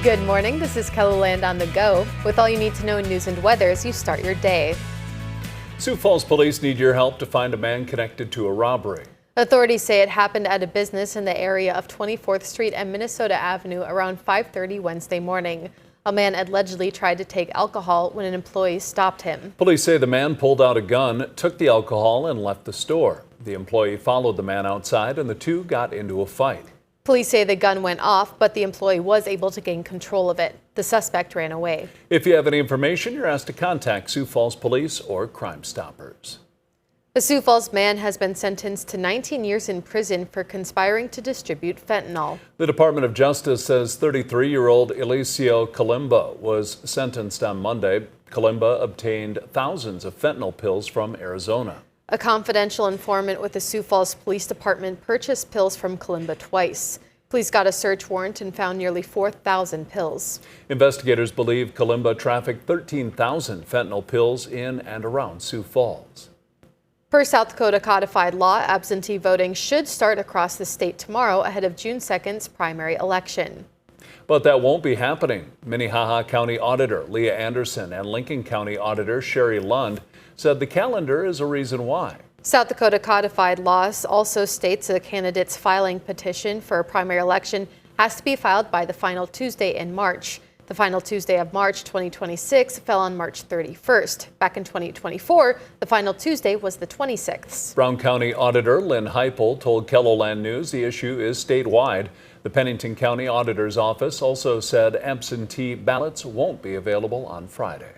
Good morning, this is KELOLAND on the go. With all you need to know in news and weather as you start your day. Sioux Falls police need your help to find a man connected to a robbery. Authorities say it happened at a business in the area of 24th Street and Minnesota Avenue around 5:30 Wednesday morning. A man allegedly tried to take alcohol when an employee stopped him. Police say the man pulled out a gun, took the alcohol, and left the store. The employee followed the man outside and the two got into a fight. Police say the gun went off, but the employee was able to gain control of it. The suspect ran away. If you have any information, you're asked to contact Sioux Falls Police or Crime Stoppers. A Sioux Falls man has been sentenced to 19 years in prison for conspiring to distribute fentanyl. The Department of Justice says 33-year-old Eliseo Kalimba was sentenced on Monday. Kalimba obtained thousands of fentanyl pills from Arizona. A confidential informant with the Sioux Falls Police Department purchased pills from Kalimba twice. Police got a search warrant and found nearly 4,000 pills. Investigators believe Kalimba trafficked 13,000 fentanyl pills in and around Sioux Falls. Per South Dakota codified law, absentee voting should start across the state tomorrow ahead of June 2nd's primary election. But that won't be happening. Minnehaha County Auditor Leah Anderson and Lincoln County Auditor Sherry Lund said the calendar is a reason why. South Dakota codified laws also states a candidate's filing petition for a primary election has to be filed by the final Tuesday in March. The final Tuesday of March 2026 fell on March 31st. Back in 2024, the final Tuesday was the 26th. Brown County Auditor Lynn Heipel told KELOLAND News the issue is statewide. The Pennington County Auditor's Office also said absentee ballots won't be available on Friday.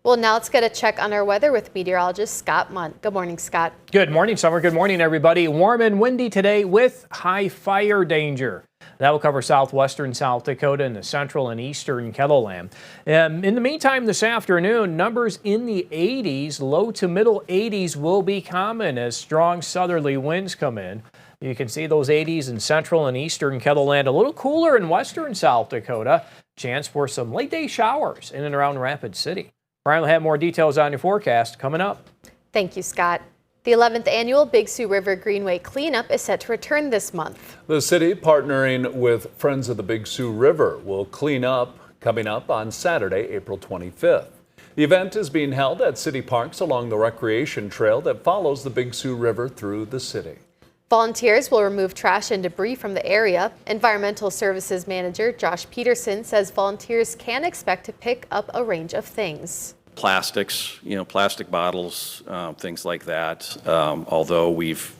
Well, now let's get a check on our weather with meteorologist Scott Munt. Good morning, Scott. Good morning, Summer. Good morning, everybody. Warm and windy today with high fire danger. That will cover southwestern South Dakota and the central and eastern KELOLAND. In the meantime, this afternoon, numbers in the 80s, low to middle 80s will be common as strong southerly winds come in. You can see those 80s in central and eastern KELOLAND, a little cooler in western South Dakota. Chance for some late day showers in and around Rapid City. Brian will have more details on your forecast coming up. Thank you, Scott. The 11th annual Big Sioux River Greenway cleanup is set to return this month. The city, partnering with Friends of the Big Sioux River, will clean up coming up on Saturday, April 25th. The event is being held at city parks along the recreation trail that follows the Big Sioux River through the city. Volunteers will remove trash and debris from the area. Environmental Services Manager Josh Peterson says volunteers can expect to pick up a range of things. Plastics, plastic bottles, things like that. Although we've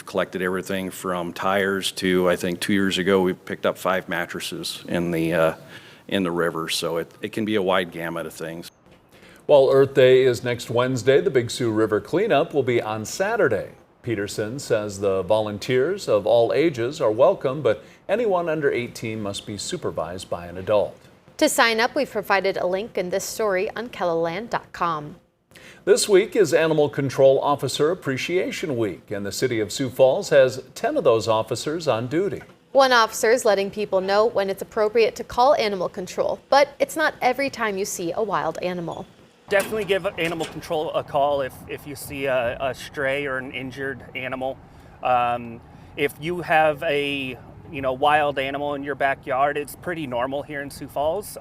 collected everything from tires to, I think 2 years ago, we picked up 5 mattresses in the river. So it can be a wide gamut of things. While Earth Day is next Wednesday, the Big Sioux River cleanup will be on Saturday. Peterson says the volunteers of all ages are welcome, but anyone under 18 must be supervised by an adult. To sign up, we've provided a link in this story on KELOLAND.com. This week is Animal Control Officer Appreciation Week, and the city of Sioux Falls has 10 of those officers on duty. One officer is letting people know when it's appropriate to call animal control, but it's not every time you see a wild animal. Definitely give animal control a call if you see a stray or an injured animal. If you have a wild animal in your backyard, it's pretty normal here in Sioux Falls.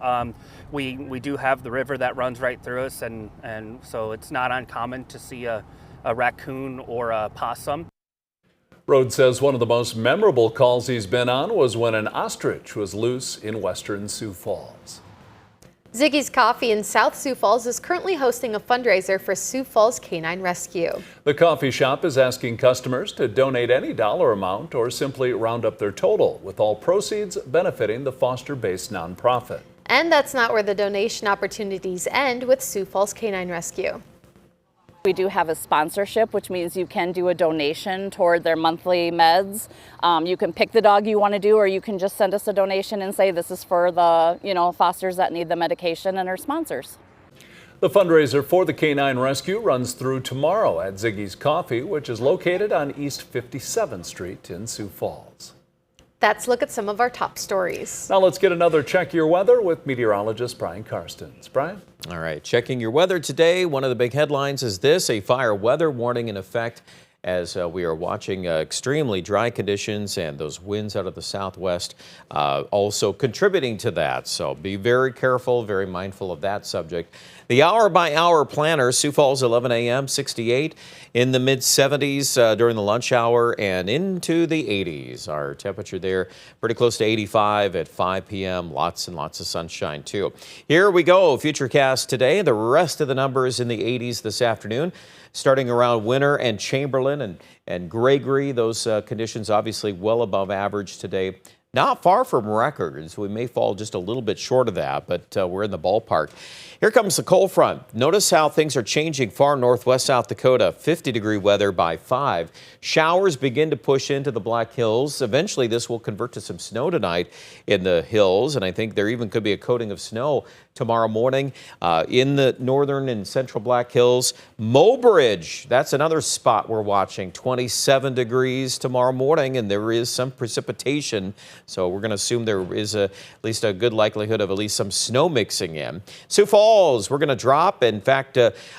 We do have the river that runs right through us, and so it's not uncommon to see a raccoon or a possum. Rhodes says one of the most memorable calls he's been on was when an ostrich was loose in western Sioux Falls. Ziggi's Coffee in South Sioux Falls is currently hosting a fundraiser for Sioux Falls Canine Rescue. The coffee shop is asking customers to donate any dollar amount or simply round up their total, with all proceeds benefiting the foster-based nonprofit. And that's not where the donation opportunities end with Sioux Falls Canine Rescue. We do have a sponsorship, which means you can do a donation toward their monthly meds. You can pick the dog you want to do, or you can just send us a donation and say this is for the fosters that need the medication and our sponsors. The fundraiser for the Canine Rescue runs through tomorrow at Ziggi's Coffee, which is located on East 57th Street in Sioux Falls. That's a look at some of our top stories. Now let's get another Check Your Weather with meteorologist Brian Karstens. Brian? All right, checking your weather today. One of the big headlines is this: a fire weather warning in effect as we are watching extremely dry conditions and those winds out of the southwest also contributing to that. So be very careful, very mindful of that subject. The hour-by-hour planner, Sioux Falls, 11 a.m., 68, in the mid-70s during the lunch hour and into the 80s. Our temperature there pretty close to 85 at 5 p.m. Lots and lots of sunshine, too. Here we go. Futurecast today. The rest of the numbers in the 80s this afternoon, starting around Winter and Chamberlain and Gregory. Those conditions obviously well above average today. Not far from records. We may fall just a little bit short of that, but we're in the ballpark. Here comes the cold front. Notice how things are changing far northwest South Dakota. 50-degree weather by 5. Showers begin to push into the Black Hills. Eventually, this will convert to some snow tonight in the hills, and I think there even could be a coating of snow tomorrow morning in the northern and central Black Hills. Mobridge, that's another spot we're watching. 27 degrees tomorrow morning, and there is some precipitation. So we're going to assume there is at least a good likelihood of at least some snow mixing in. Sioux Falls, we're going to drop. In fact,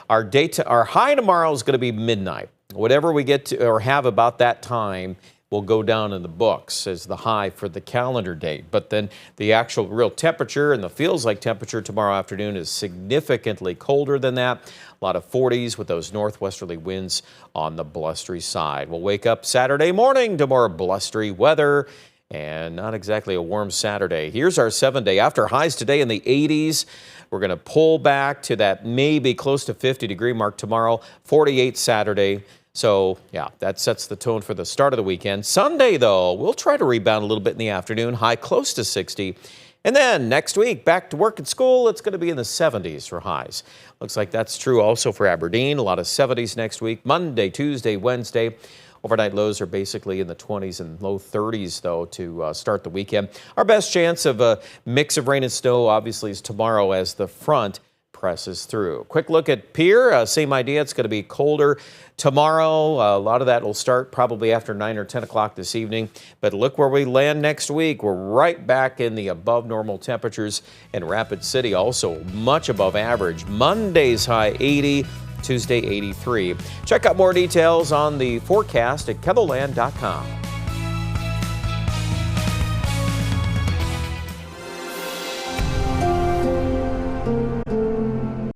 our high tomorrow is going to be midnight. Whatever we get to or have about that time will go down in the books as the high for the calendar date. But then the actual real temperature and the feels like temperature tomorrow afternoon is significantly colder than that. A lot of 40s with those northwesterly winds on the blustery side. We'll wake up Saturday morning to more blustery weather and not exactly a warm Saturday. Here's our 7-day. After highs today in the 80s, we're going to pull back to that maybe close to 50-degree mark tomorrow, 48 Saturday. So, yeah, that sets the tone for the start of the weekend. Sunday, though, we'll try to rebound a little bit in the afternoon, high close to 60. And then next week, back to work and school, it's going to be in the 70s for highs. Looks like that's true also for Aberdeen. A lot of 70s next week, Monday, Tuesday, Wednesday. Overnight lows are basically in the 20s and low 30s, though, to start the weekend. Our best chance of a mix of rain and snow, obviously, is tomorrow as the front presses through. Quick look at Pierre. Same idea. It's going to be colder tomorrow. A lot of that will start probably after 9 or 10 o'clock this evening. But look where we land next week. We're right back in the above normal temperatures in Rapid City, also much above average. Monday's high 80. Tuesday 83. Check out more details on the forecast at KELOLAND.com.